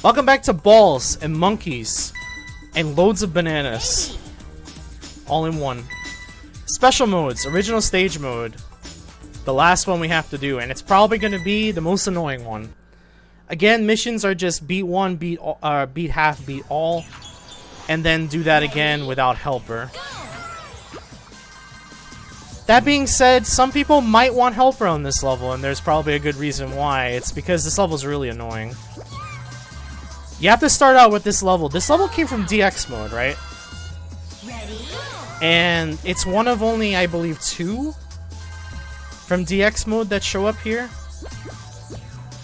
Welcome back to balls and monkeys and loads of bananas. All in one. Special modes, original stage mode. The last one we have to do, and it's probably going to be the most annoying one. Again, missions are just beat one, beat half, beat all, and then do that again without helper. That being said, some people might want helper on this level, and there's probably a good reason why. It's because this level is really annoying. You have to start out with this level. This level came from DX mode, right? And it's one of only, I believe, 2 from DX mode that show up here.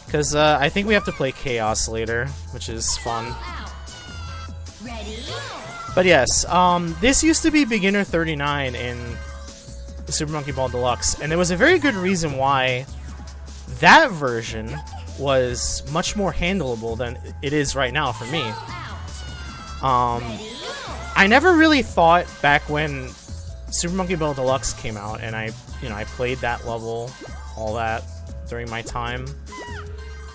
Because I think we have to play Chaos later, which is fun. But yes, this used to be Beginner 39 in Super Monkey Ball Deluxe, and there was a very good reason why that version was much more handleable than it is right now for me. I never really thought back when Super Monkey Ball Deluxe came out, and I played that level, all that, during my time.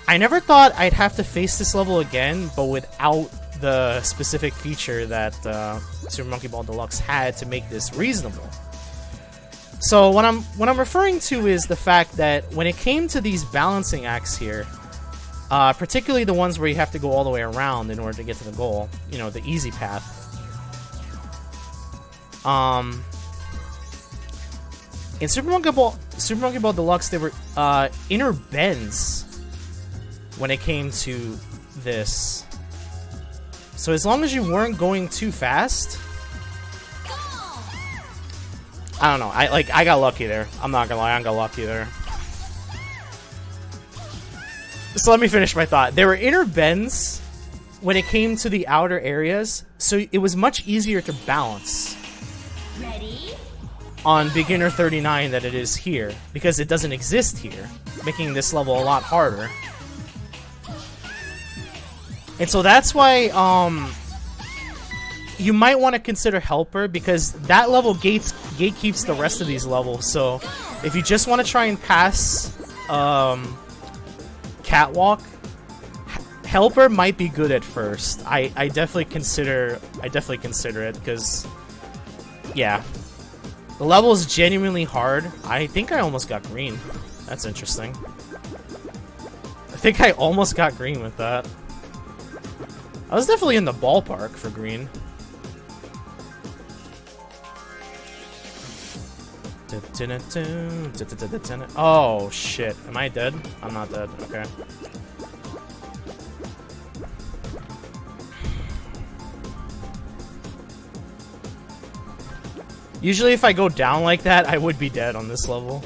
I never thought I'd have to face this level again, but without the specific feature that Super Monkey Ball Deluxe had to make this reasonable. So what I'm referring to is the fact that when it came to these balancing acts here, particularly the ones where you have to go all the way around in order to get to the goal, you know, the easy path. In Super Monkey Ball Deluxe, there were inner bends when it came to this. So as long as you weren't going too fast, I don't know. I got lucky there. I'm not gonna lie, I got lucky there. So let me finish my thought. There were inner bends when it came to the outer areas, so it was much easier to balance on Beginner 39 than it is here, because it doesn't exist here, making this level a lot harder. And so that's why you might want to consider helper, because that level gatekeeps the rest of these levels. So if you just want to try and pass Catwalk, helper might be good at first. I definitely consider it, because yeah, the level is genuinely hard. I think I almost got green. That's interesting. I think I almost got green with that. I was definitely in the ballpark for green. Oh shit, am I dead? I'm not dead, okay. Usually if I go down like that, I would be dead on this level.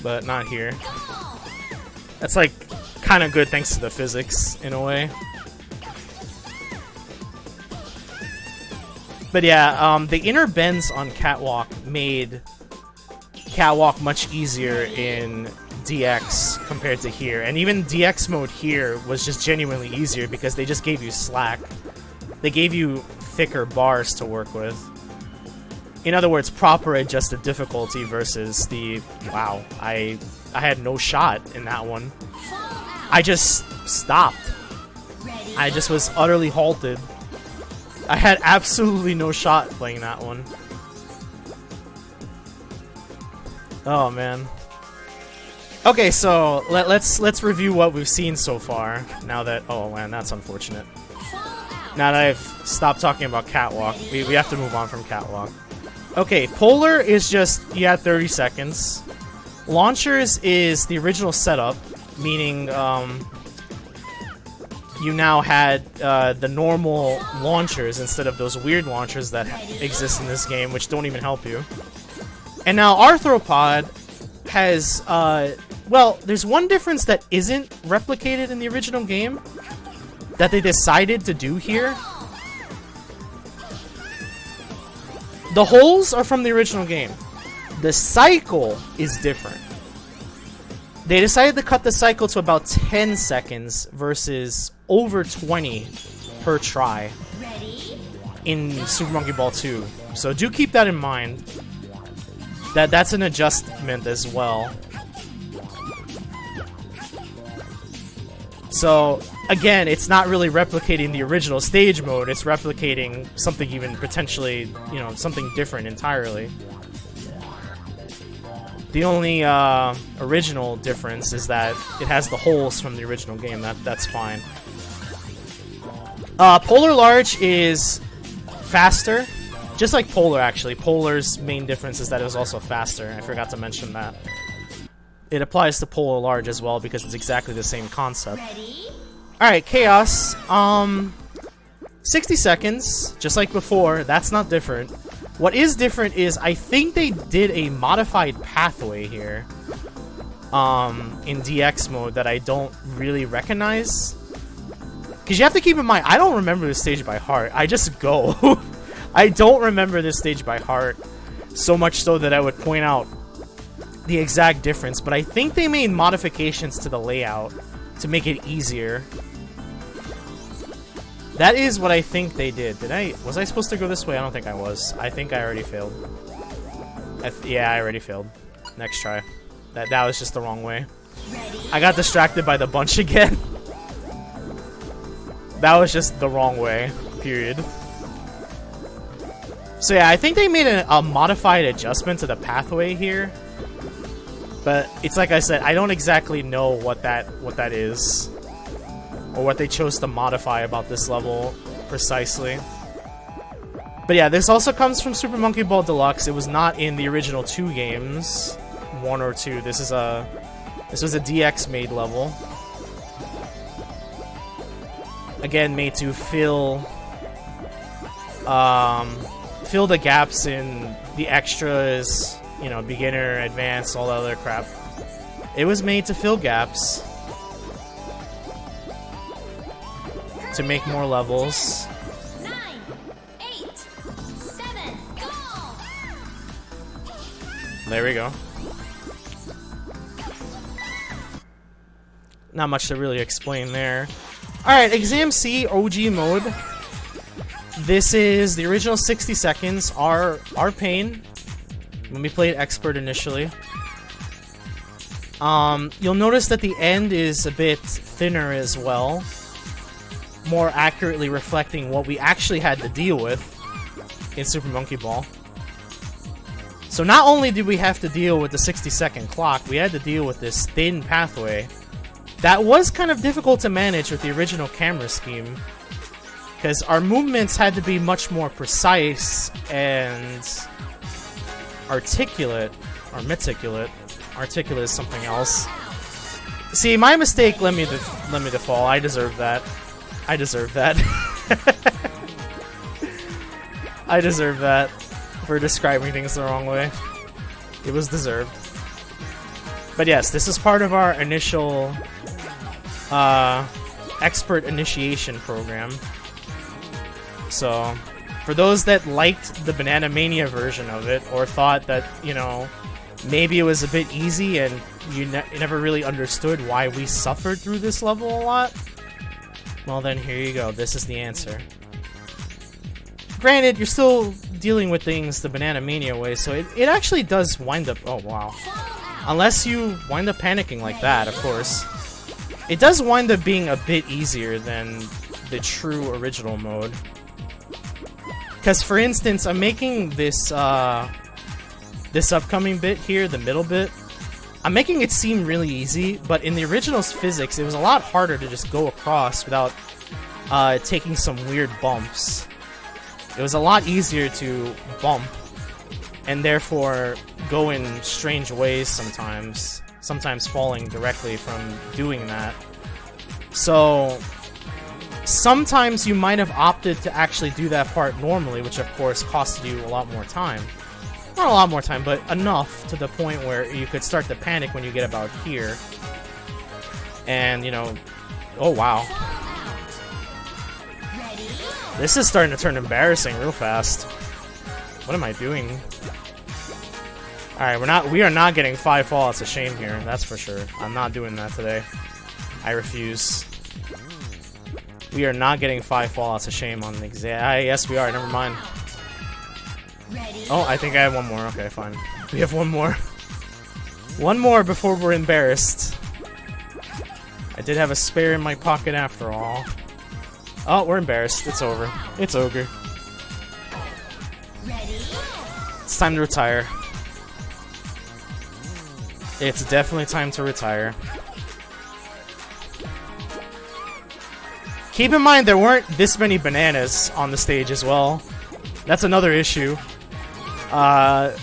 But not here. That's like kind of good thanks to the physics, in a way. But yeah, the inner bends on Catwalk made Catwalk much easier in DX compared to here. And even DX mode here was just genuinely easier because they just gave you slack. They gave you thicker bars to work with. In other words, proper adjusted difficulty versus the... Wow, I had no shot in that one. I just stopped. I just was utterly halted. I had absolutely no shot playing that one. Oh man. Okay, so let's review what we've seen so far. Now that man, that's unfortunate. Now that I've stopped talking about Catwalk, we have to move on from Catwalk. Okay, Polar is just you had 30 seconds. Launchers is the original setup, meaning you now had the normal launchers instead of those weird launchers that exist in this game, which don't even help you. And now Arthropod has, well, there's one difference that isn't replicated in the original game that they decided to do here. The holes are from the original game. The cycle is different. They decided to cut the cycle to about 10 seconds versus over 20 per try in Super Monkey Ball 2. So do keep that in mind. That's an adjustment as well. So again, it's not really replicating the original stage mode, it's replicating something even potentially, you know, something different entirely. The only original difference is that it has the holes from the original game. That's fine. Polar Large is faster, just like Polar actually. Polar's main difference is that it was also faster. I forgot to mention that. It applies to Polar Large as well because it's exactly the same concept. Alright, Chaos. 60 seconds, just like before. That's not different. What is different is I think they did a modified pathway here in DX mode that I don't really recognize. Because you have to keep in mind, I don't remember this stage by heart. I just go. I don't remember this stage by heart. So much so that I would point out the exact difference. But I think they made modifications to the layout to make it easier. That is what I think they did. Was I supposed to go this way? I don't think I was. I think I already failed. Yeah, I already failed. Next try. That was just the wrong way. I got distracted by the bunch again. That was just the wrong way. Period. So yeah, I think they made a modified adjustment to the pathway here. But it's like I said, I don't exactly know what that is. Or what they chose to modify about this level precisely. But yeah, this also comes from Super Monkey Ball Deluxe. It was not in the original 2 games, 1 or 2. This was a DX made level. Again, made to fill the gaps in the extras, you know, beginner, advanced, all that other crap. It was made to fill gaps. To make more levels. 9, 8, 7, go! There we go. Not much to really explain there. Alright, Exam C OG mode. This is the original 60 seconds. Our pain. When we played Expert initially. You'll notice that the end is a bit thinner as well. More accurately reflecting what we actually had to deal with in Super Monkey Ball. So not only did we have to deal with the 60-second clock, we had to deal with this thin pathway. That was kind of difficult to manage with the original camera scheme, because our movements had to be much more precise and articulate, or meticulate. Articulate is something else. See, my mistake led me to fall. I deserve that. I deserve that. I deserve that for describing things the wrong way. It was deserved. But yes, this is part of our initial expert initiation program. So, for those that liked the Banana Mania version of it, or thought that, you know, maybe it was a bit easy and you never really understood why we suffered through this level a lot, well then, here you go. This is the answer. Granted, you're still dealing with things the Banana Mania way, so it actually does wind up... Oh, wow. Unless you wind up panicking like that, of course. It does wind up being a bit easier than the true original mode. Because, for instance, I'm making this, this upcoming bit here, the middle bit, I'm making it seem really easy, but in the original's physics, it was a lot harder to just go across without taking some weird bumps. It was a lot easier to bump, and therefore go in strange ways sometimes falling directly from doing that. So, sometimes you might have opted to actually do that part normally, which of course costed you a lot more time. Not a lot more time, but enough to the point where you could start to panic when you get about here. And, you know... Oh, wow. This is starting to turn embarrassing real fast. What am I doing? Alright, we are not getting 5 fallouts of shame here, that's for sure. I'm not doing that today. I refuse. We are not getting 5 fallouts of shame on the exam. Yes, we are, never mind. Oh, I think I have one more. Okay, fine. We have one more. One more before we're embarrassed. I did have a spare in my pocket after all. Oh, we're embarrassed. It's over. It's ogre. It's time to retire. It's definitely time to retire. Keep in mind there weren't this many bananas on the stage as well. That's another issue that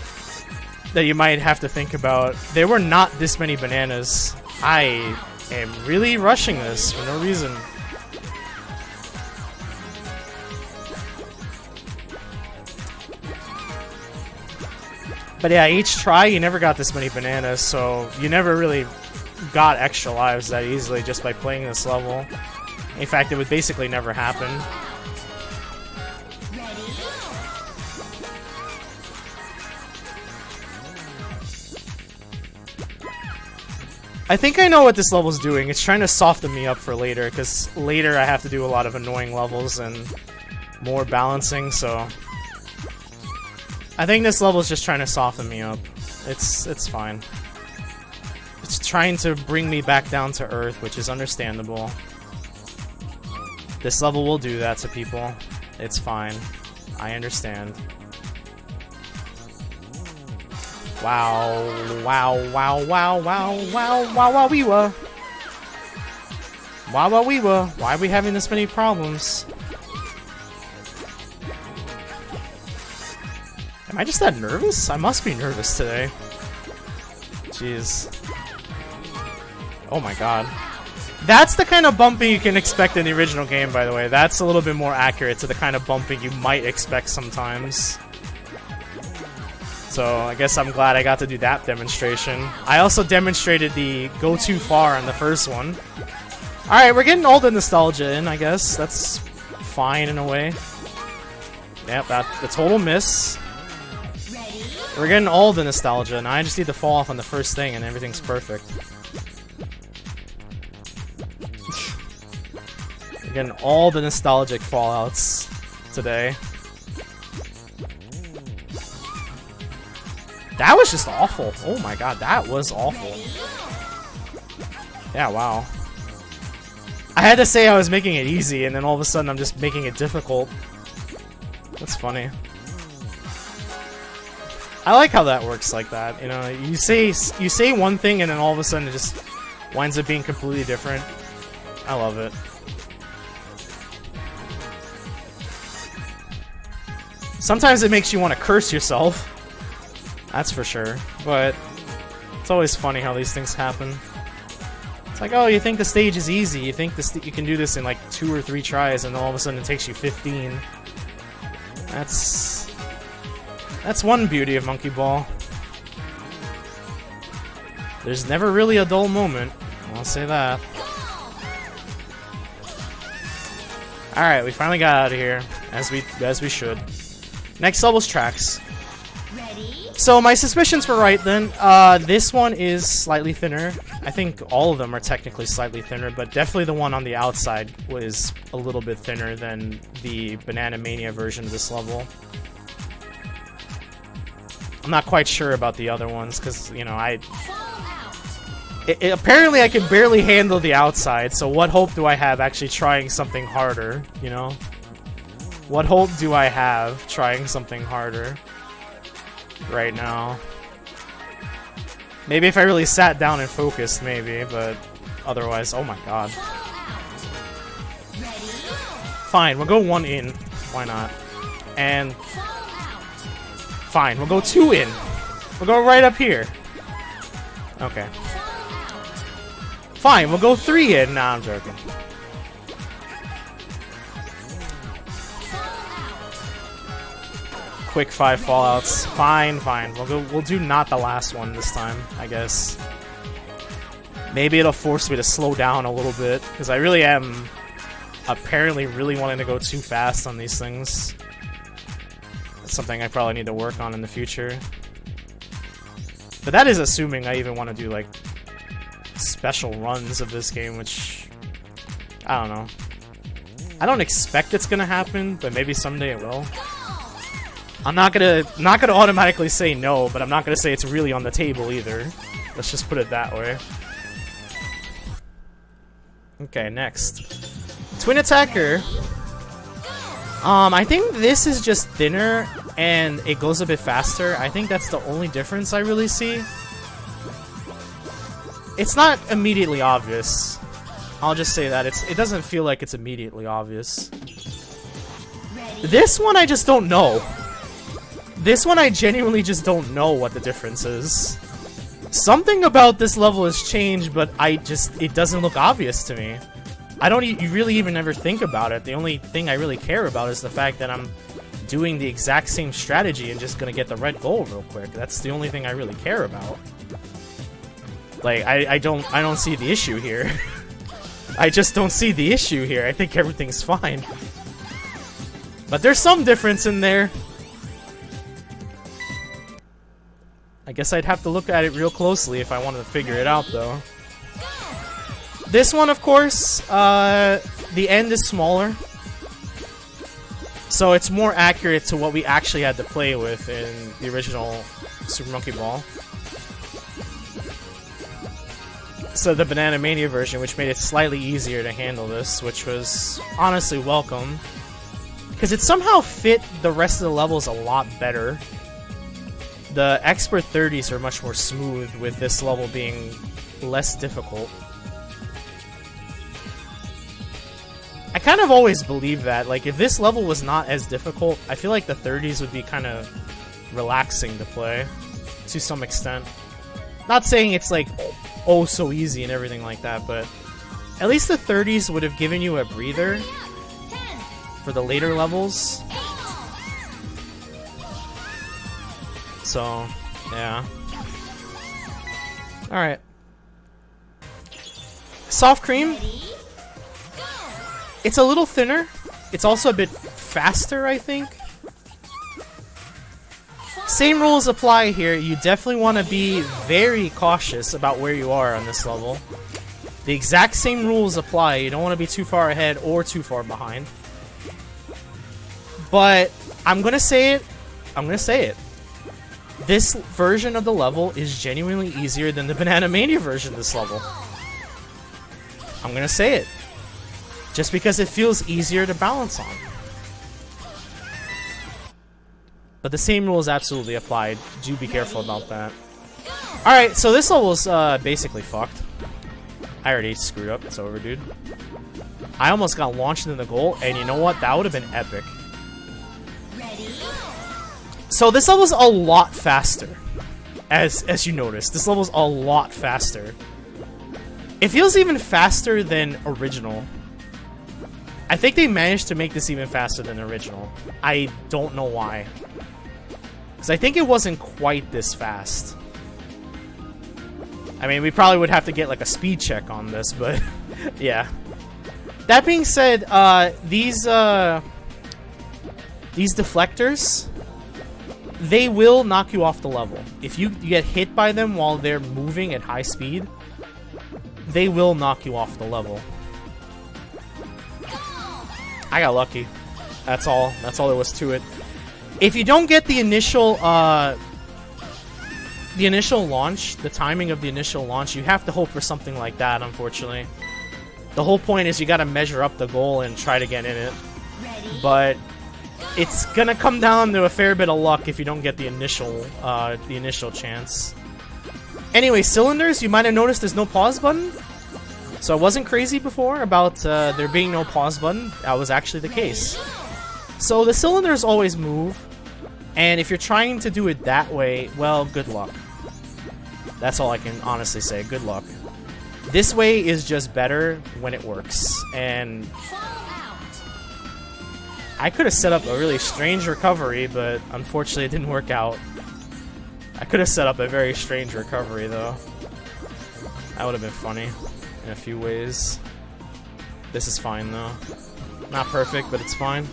you might have to think about. There were not this many bananas. I am really rushing this for no reason. But yeah, each try you never got this many bananas, so you never really got extra lives that easily just by playing this level. In fact, it would basically never happen. I think I know what this level's doing. It's trying to soften me up for later, because later I have to do a lot of annoying levels and more balancing, so... I think this level is just trying to soften me up. It's fine. It's trying to bring me back down to earth, which is understandable. This level will do that to people. It's fine. I understand. Wow, wow, wow, wow, wow, wow, wow, wow, wee wah. Wow, wow, wee wah. Why are we having this many problems? Am I just that nervous? I must be nervous today. Jeez. Oh my god. That's the kind of bumping you can expect in the original game, by the way. That's a little bit more accurate to the kind of bumping you might expect sometimes. So, I guess I'm glad I got to do that demonstration. I also demonstrated the go too far on the first one. Alright, we're getting all the nostalgia in, I guess. That's fine in a way. Yep, that's the total miss. We're getting all the nostalgia, and I just need to fall off on the first thing, and everything's perfect. We're getting all the nostalgic fallouts today. That was just awful. Oh my god, that was awful. Yeah, wow. I had to say I was making it easy, and then all of a sudden I'm just making it difficult. That's funny. I like how that works like that, you know, you say one thing and then all of a sudden it just winds up being completely different. I love it. Sometimes it makes you want to curse yourself. That's for sure, but it's always funny how these things happen. It's like, oh, you think the stage is easy, you think you can do this in like 2 or 3 tries, and then all of a sudden it takes you 15. That's one beauty of Monkey Ball. There's never really a dull moment, I'll say that. Alright, we finally got out of here, as we should. Next level's tracks. So my suspicions were right then. This one is slightly thinner. I think all of them are technically slightly thinner, but definitely the one on the outside was a little bit thinner than the Banana Mania version of this level. I'm not quite sure about the other ones, because, you know, apparently I can barely handle the outside, so what hope do I have actually trying something harder, you know? What hope do I have trying something harder right now? Maybe if I really sat down and focused, maybe, but otherwise, oh my god. Fine, we'll go 1 in. Why not? And... fine, we'll go 2 in. We'll go right up here. Okay. Fine, we'll go 3 in. Nah, I'm joking. Quick 5 fallouts. Fine, fine. We'll do not the last one this time, I guess. Maybe it'll force me to slow down a little bit, because I really am apparently really wanting to go too fast on these things. That's something I probably need to work on in the future. But that is assuming I even want to do, like, special runs of this game, which... I don't know. I don't expect it's gonna happen, but maybe someday it will. I'm not gonna automatically say no, but I'm not gonna say it's really on the table either. Let's just put it that way. Okay, next. Twin Attacker. I think this is just thinner and it goes a bit faster. I think that's the only difference I really see. It's not immediately obvious. I'll just say that. It doesn't feel like it's immediately obvious. This one I just don't know. This one I genuinely just don't know what the difference is. Something about this level has changed, but it doesn't look obvious to me. You really even ever think about it. The only thing I really care about is the fact that I'm doing the exact same strategy and just gonna get the red gold real quick. That's the only thing I really care about. Like, I don't see the issue here. I just don't see the issue here. I think everything's fine. But there's some difference in there. I guess I'd have to look at it real closely if I wanted to figure it out, though. This one, of course, the end is smaller. So it's more accurate to what we actually had to play with in the original Super Monkey Ball. So the Banana Mania version, which made it slightly easier to handle this, which was honestly welcome. Because it somehow fit the rest of the levels a lot better. The Expert 30s are much more smooth, with this level being less difficult. I kind of always believe that, like, if this level was not as difficult, I feel like the 30s would be kind of relaxing to play, to some extent. Not saying it's, like, oh so easy and everything like that, but at least the 30s would have given you a breather for the later levels. So, yeah. Alright. Soft Cream. It's a little thinner. It's also a bit faster, I think. Same rules apply here. You definitely want to be very cautious about where you are on this level. The exact same rules apply. You don't want to be too far ahead or too far behind. But I'm going to say it. I'm going to say it. This version of the level is genuinely easier than the Banana Mania version of this level. I'm going to say it. Just because it feels easier to balance on. But the same rules absolutely apply. Do be careful about that. Alright, so this level's basically fucked. I already screwed up. It's over, dude. I almost got launched into the goal, and you know what? That would have been epic. So this level's a lot faster. As you notice, this level's a lot faster. It feels even faster than original. I think they managed to make this even faster than the original. I don't know why. Because I think it wasn't quite this fast. I mean, we probably would have to get like a speed check on this, but yeah. That being said, these deflectors, they will knock you off the level. If you get hit by them while they're moving at high speed, they will knock you off the level. I got lucky. That's all. That's all there was to it. If you don't get the initial launch, the timing of the initial launch, you have to hope for something like that, unfortunately. The whole point is you gotta measure up the goal and try to get in it. But it's gonna come down to a fair bit of luck if you don't get the initial chance. Anyway, cylinders, you might have noticed there's no pause button. So I wasn't crazy before about there being no pause button. That was actually the case. So the cylinders always move, and if you're trying to do it that way, well, good luck. That's all I can honestly say. Good luck. This way is just better when it works, and I could have set up a really strange recovery, but unfortunately it didn't work out. I could have set up a very strange recovery, though. That would have been funny in a few ways. This is fine, though. Not perfect, but it's fine.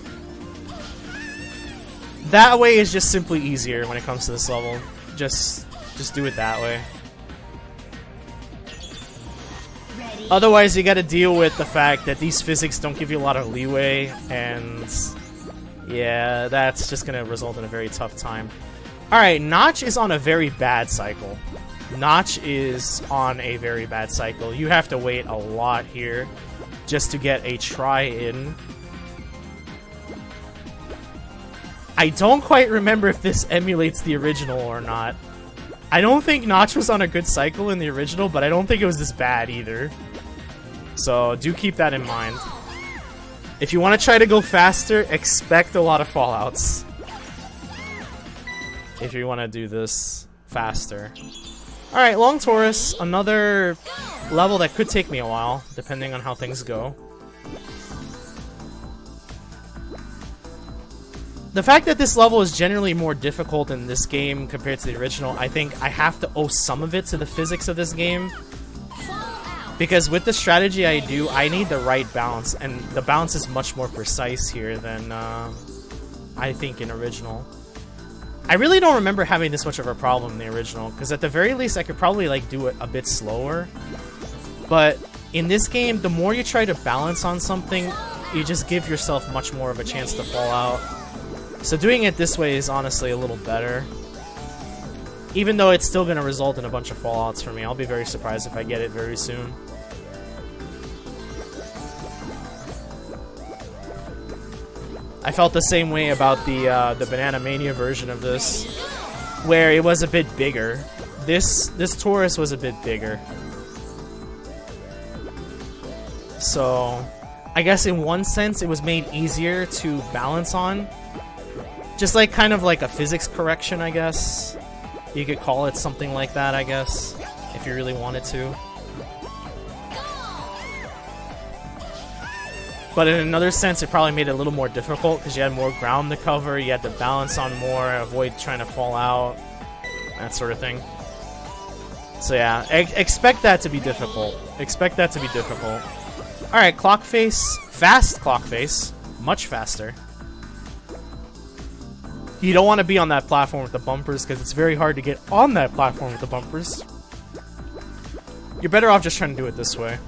That way is just simply easier when it comes to this level. Just do it that way. Otherwise, you gotta deal with the fact that these physics don't give you a lot of leeway, and yeah, that's just gonna result in a very tough time. Alright, Notch is on a very bad cycle. Notch is on a very bad cycle. You have to wait a lot here just to get a try in. I don't quite remember if this emulates the original or not. I don't think Notch was on a good cycle in the original, but I don't think it was this bad either. So do keep that in mind. If you want to try to go faster, expect a lot of fallouts. If you want to do this faster. Alright, Long Taurus, another level that could take me a while, depending on how things go. The fact that this level is generally more difficult in this game compared to the original, I think I have to owe some of it to the physics of this game. Because with the strategy I do, I need the right balance, and the balance is much more precise here than I think in original. I really don't remember having this much of a problem in the original, because at the very least I could probably like do it a bit slower. But in this game, the more you try to balance on something, you just give yourself much more of a chance to fall out. So doing it this way is honestly a little better. Even though it's still going to result in a bunch of fallouts for me. I'll be very surprised if I get it very soon. I felt the same way about the Banana Mania version of this, where it was a bit bigger. This Taurus was a bit bigger. So, I guess in one sense it was made easier to balance on. Just like kind of like a physics correction, I guess. You could call it something like that, I guess, if you really wanted to. But in another sense, it probably made it a little more difficult because you had more ground to cover, you had to balance on more, avoid trying to fall out, that sort of thing. So yeah, expect that to be difficult. Expect that to be difficult. Alright, Clock Face. Fast Clock Face. Much faster. You don't want to be on that platform with the bumpers because it's very hard to get on that platform with the bumpers. You're better off just trying to do it this way.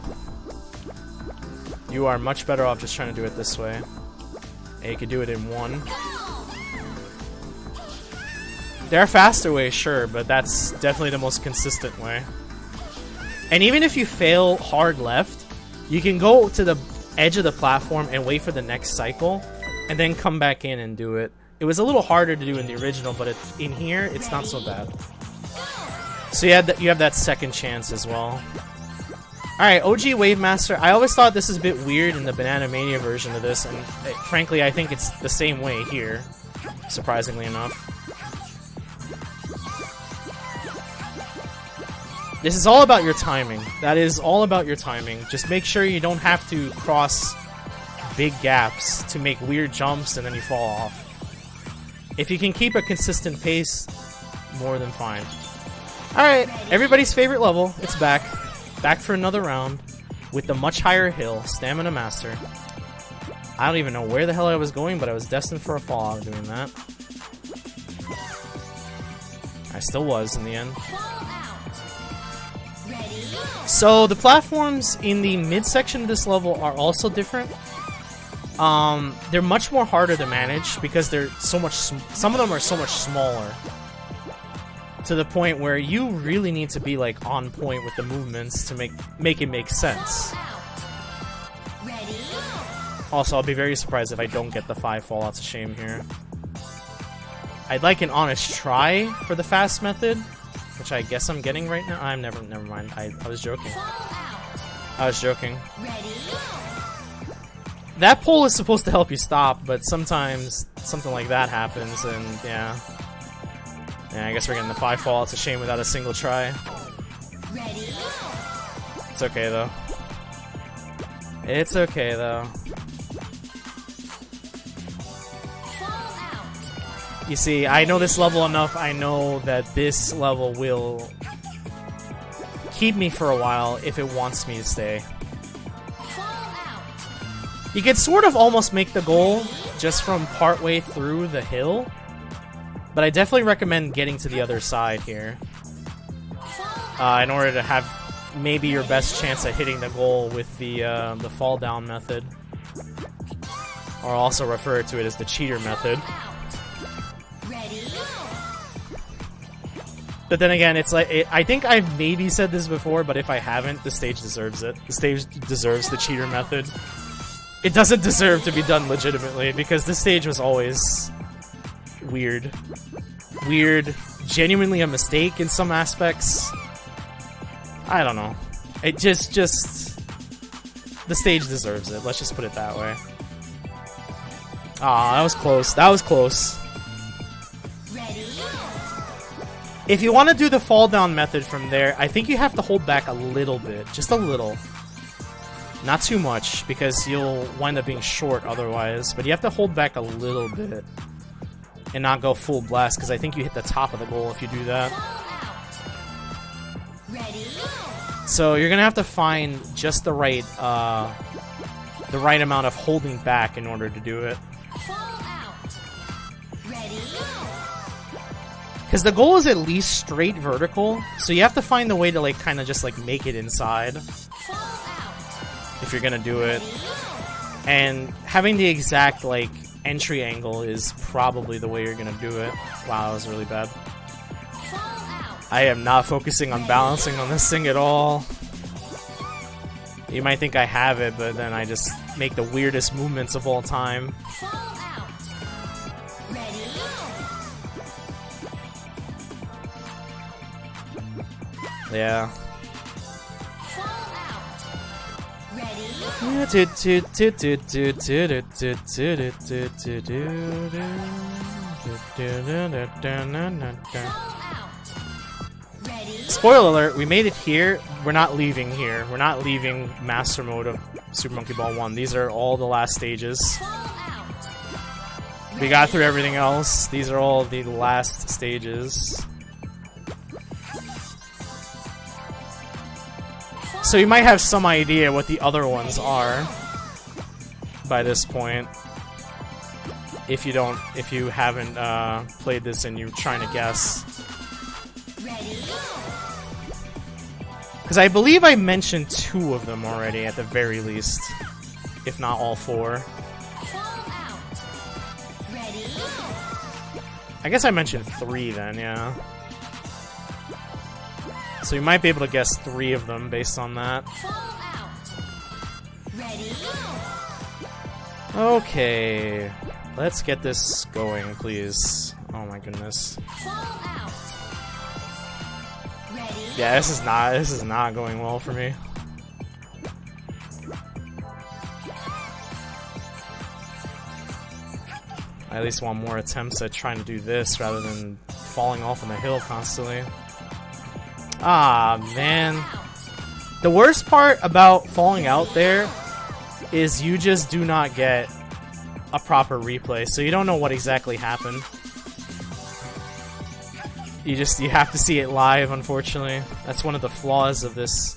You are much better off just trying to do it this way. And you could do it in one. There are faster ways, sure, but that's definitely the most consistent way. And even if you fail hard left, you can go to the edge of the platform and wait for the next cycle, and then come back in and do it. It was a little harder to do in the original, but in here, it's not so bad. So you have that second chance as well. Alright, OG Wave Master. I always thought this is a bit weird in the Banana Mania version of this, and frankly, I think it's the same way here, surprisingly enough. This is all about your timing. That is all about your timing. Just make sure you don't have to cross big gaps to make weird jumps and then you fall off. If you can keep a consistent pace, more than fine. Alright, everybody's favorite level. It's back. Back for another round with the much higher hill, Stamina Master. I don't even know where the hell I was going, but I was destined for a fallout doing that. I still was in the end. So the platforms in the midsection of this level are also different. They're much more harder to manage because they're so much. Some of them are so much smaller, to the point where you really need to be like on point with the movements to make it make sense. Also, I'll be very surprised if I don't get the 5 fallouts of shame here. I'd like an honest try for the fast method, which I guess I'm getting right now. Never mind. I was joking. I was joking. That pole is supposed to help you stop, but sometimes something like that happens, and yeah. Yeah, I guess we're getting the 5 fallouts of shame without a single try. It's okay though. It's okay though. You see, I know this level enough, I know that this level will keep me for a while if it wants me to stay. You could sort of almost make the goal just from partway through the hill, but I definitely recommend getting to the other side here in order to have maybe your best chance at hitting the goal with the fall down method, or also refer to it as the cheater method. But then again, it's like I think I've maybe said this before, but if I haven't, the stage deserves it. The stage deserves the cheater method. It doesn't deserve to be done legitimately because this stage was always weird. Weird, genuinely a mistake in some aspects. I don't know. It just the stage deserves it. Let's just put it that way. Aw, that was close. That was close. If you want to do the fall down method from there, I think you have to hold back a little bit. Just a little. Not too much, because you'll wind up being short otherwise. But you have to hold back a little bit. And not go full blast, because I think you hit the top of the goal if you do that. So you're going to have to find just the right amount of holding back in order to do it. Because the goal is at least straight vertical, so you have to find the way to like kind of just like make it inside if you're gonna do it. And having the exact like entry angle is probably the way you're gonna do it. Wow, that was really bad. I am not focusing on balancing on this thing at all. You might think I have it, but then I just make the weirdest movements of all time. Yeah. Spoiler alert, we made it here. We're not leaving here. We're not leaving Master Mode of Super Monkey Ball 1. These are all the last stages. We got through everything else. These are all the last stages. So you might have some idea what the other ones are by this point. If you haven't played this and you're trying to guess. Because I believe I mentioned 2 of them already at the very least. If not all 4. I guess I mentioned 3 then, yeah. So you might be able to guess 3 of them based on that. Okay. Let's get this going, please. Oh my goodness. Yeah, this is not going well for me. I at least want more attempts at trying to do this rather than falling off on the hill constantly. Ah, man. The worst part about falling out there is you just do not get a proper replay, so you don't know what exactly happened. You have to see it live, unfortunately. That's one of the flaws of this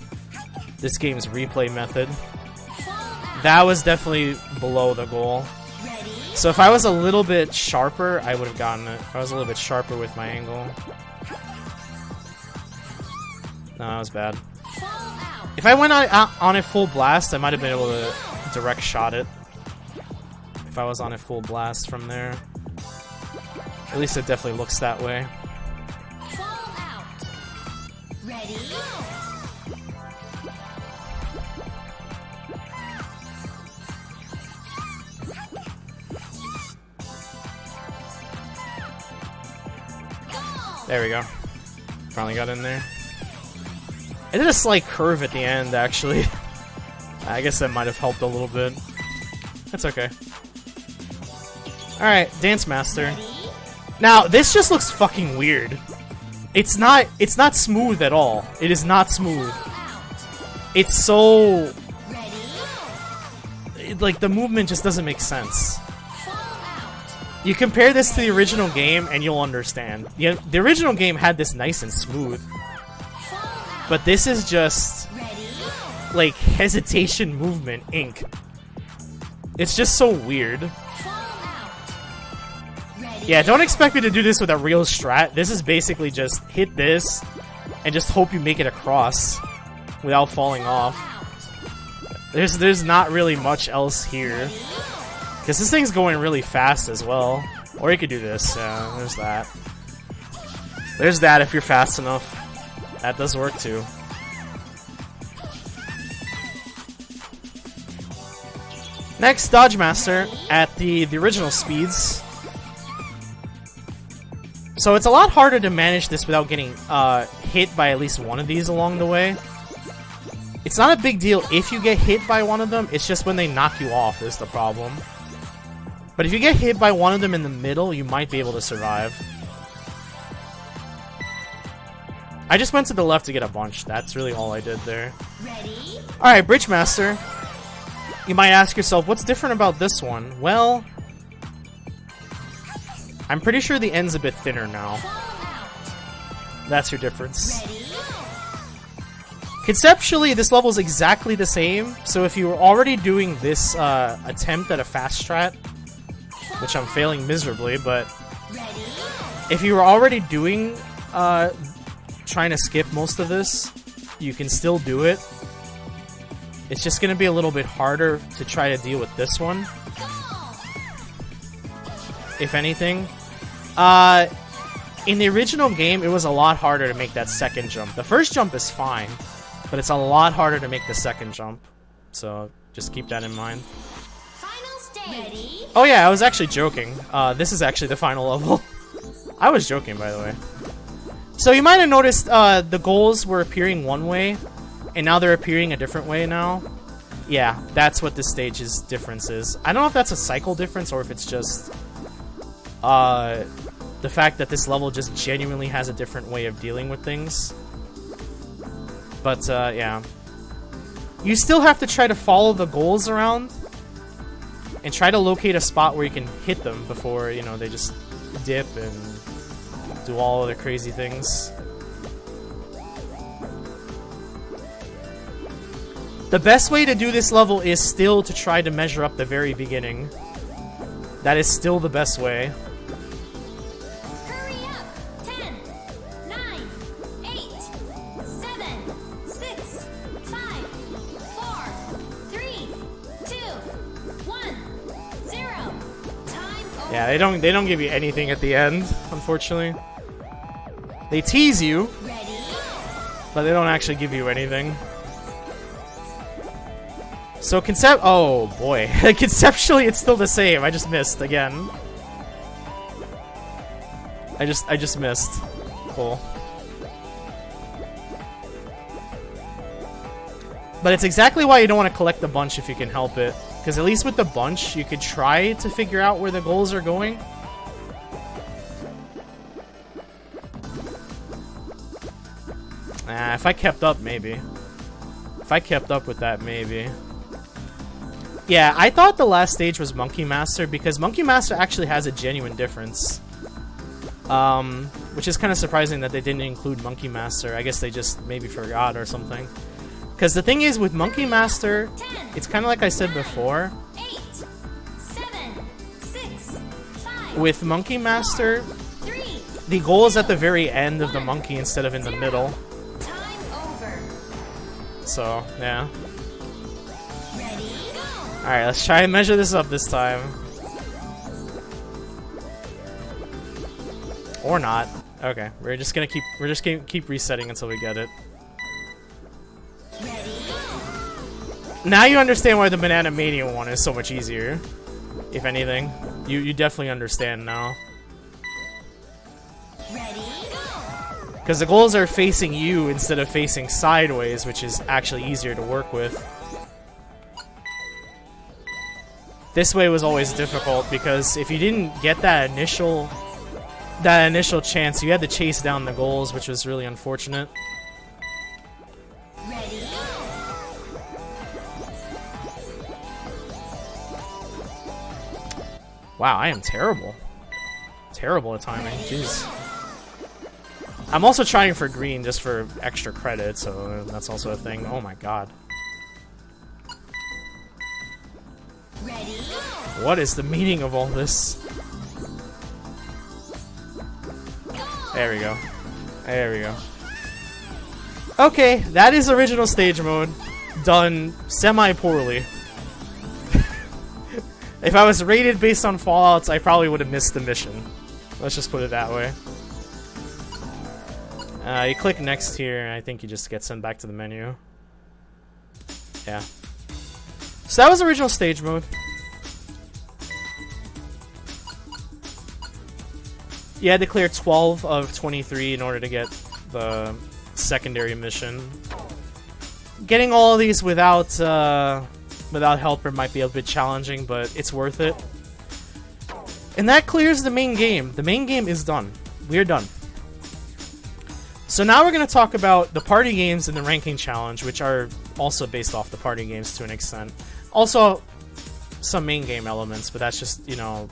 game's replay method. That was definitely below the goal. So if I was a little bit sharper, I would have gotten it. If I was a little bit sharper with my angle. No, that was bad. If I went on it full blast, I might have been able to direct shot it. If I was on it full blast from there. At least it definitely looks that way. There we go. Finally got in there. I did a slight curve at the end, actually. I guess that might have helped a little bit. That's okay. Alright, Dance Master. Now, this just looks fucking weird. It's not smooth at all. It is not smooth. It's so... like, the movement just doesn't make sense. You compare this to the original game and you'll understand. The original game had this nice and smooth. But this is just like hesitation movement ink. It's just so weird. Yeah, don't expect me to do this with a real strat. This is basically just hit this and just hope you make it across without falling off. There's not really much else here. Because this thing's going really fast as well. Or you could do this, yeah, there's that. There's that if you're fast enough. That does work too. Next, Dodge Master at the original speeds. So it's a lot harder to manage this without getting hit by at least one of these along the way. It's not a big deal if you get hit by one of them, it's just when they knock you off is the problem. But if you get hit by one of them in the middle, you might be able to survive. I just went to the left to get a bunch. That's really all I did there. Alright, Bridge Master. You might ask yourself, what's different about this one? Well, I'm pretty sure the end's a bit thinner now. That's your difference. Conceptually, this level is exactly the same, so if you were already doing this attempt at a fast strat, which I'm failing miserably, but if you were already doing trying to skip most of this, you can still do it. It's just going to be a little bit harder to try to deal with this one, if anything. In the original game, it was a lot harder to make that second jump. The first jump is fine, but it's a lot harder to make the second jump. So just keep that in mind. Final stage. Oh yeah, I was actually joking. This is actually the final level. I was joking, by the way. So you might have noticed the goals were appearing one way, and now they're appearing a different way now. Yeah, that's what this stage's difference is. I don't know if that's a cycle difference or if it's just the fact that this level just genuinely has a different way of dealing with things. But yeah. You still have to try to follow the goals around and try to locate a spot where you can hit them before, you know, they just dip and do all other crazy things. The best way to do this level is still to try to measure up the very beginning. That is still the best way. Hurry up! 10, 9, 8, 7, 6, 5, 4, 3, 2, 1, 0. Time over. Yeah, they don't give you anything at the end, unfortunately. They tease you, Ready? but they don't actually give you anything. So oh boy, conceptually it's still the same. I just missed again. I just missed. Cool. But it's exactly why you don't want to collect the bunch if you can help it. Because at least with the bunch, you could try to figure out where the goals are going. If I kept up, maybe. If I kept up with that, maybe. Yeah, I thought the last stage was Monkey Master because Monkey Master actually has a genuine difference. Which is kind of surprising that they didn't include Monkey Master. I guess they just maybe forgot or something. Because the thing is, with Monkey Master, it's kind of like I said before. 8, 7, 6, 5, With Monkey Master, 3, the goal is at the very end of the monkey instead of in the middle. time over. So, yeah. Ready? Go! Alright, let's try and measure this up this time. Or not. Okay, we're just gonna keep resetting until we get it. Ready? Now you understand why the Banana Mania one is so much easier. If anything. You definitely understand now. Ready? Go! Because the goals are facing you instead of facing sideways, which is actually easier to work with. This way was always difficult because if you didn't get that initial chance, you had to chase down the goals, which was really unfortunate. Ready? Wow, I am terrible. Terrible at timing. Jeez. I'm also trying for green just for extra credit, so that's also a thing. Oh my god. Ready? What is the meaning of all this? There we go. There we go. Okay, that is original stage mode. Done semi-poorly. If I was rated based on fallouts, I probably would have missed the mission. Let's just put it that way. You click next here, and I think you just get sent back to the menu. Yeah. So that was original stage mode. You had to clear 12 of 23 in order to get the secondary mission. Getting all of these without helper might be a bit challenging, but it's worth it. And that clears the main game. The main game is done. We're done. So now we're going to talk about the party games and the ranking challenge, which are also based off the party games to an extent. Also, some main game elements, but that's just, you know,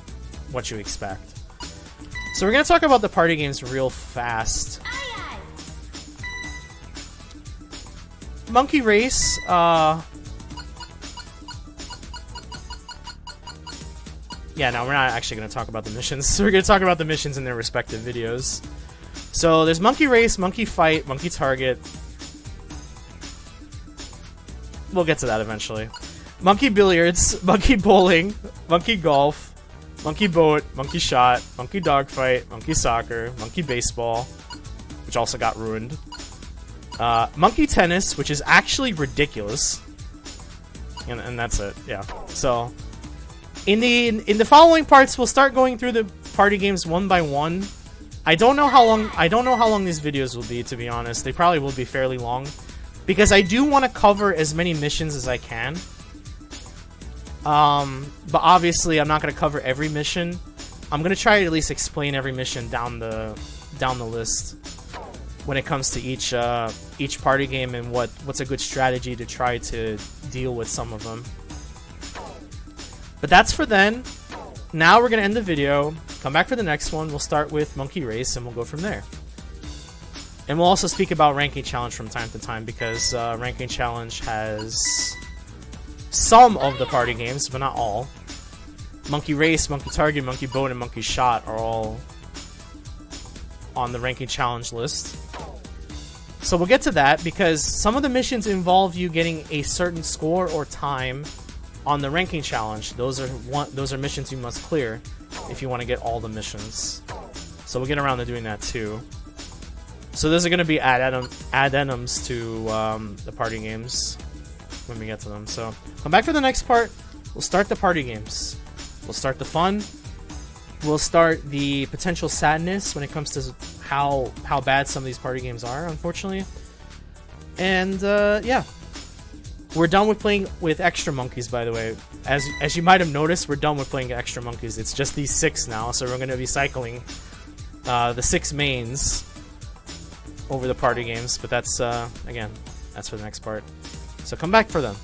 what you expect. So we're going to talk about the party games real fast. Monkey Race, yeah, no, we're not actually going to talk about the missions. We're going to talk about the missions in their respective videos. So there's Monkey Race, Monkey Fight, Monkey Target. We'll get to that eventually. Monkey Billiards, Monkey Bowling, Monkey Golf, Monkey Boat, Monkey Shot, Monkey Dogfight, Monkey Soccer, Monkey Baseball, which also got ruined. Monkey Tennis, which is actually ridiculous. And that's it, yeah. So in the following parts, we'll start going through the party games one by one. I don't know how long these videos will be, to be honest. They probably will be fairly long, because I do want to cover as many missions as I can. But obviously I'm not going to cover every mission. I'm going to try to at least explain every mission down the list when it comes to each party game and what's a good strategy to try to deal with some of them. But that's for then. Now we're going to end the video, come back for the next one. We'll start with Monkey Race and we'll go from there. And we'll also speak about Ranking Challenge from time to time, because Ranking Challenge has some of the party games, but not all. Monkey Race, Monkey Target, Monkey Boat, and Monkey Shot are all on the Ranking Challenge list. So we'll get to that, because some of the missions involve you getting a certain score or time on the Ranking Challenge. Those are missions you must clear if you want to get all the missions. So we'll get around to doing that too. So those are going to be addendums to the party games when we get to them. So come back for the next part. We'll start the party games. We'll start the fun. We'll start the potential sadness when it comes to how bad some of these party games are, unfortunately. And yeah, we're done with playing with extra monkeys, by the way. As you might have noticed, we're done with playing extra monkeys. It's just these 6 now, so we're going to be cycling the 6 mains over the party games. But that's again, that's for the next part. So come back for them.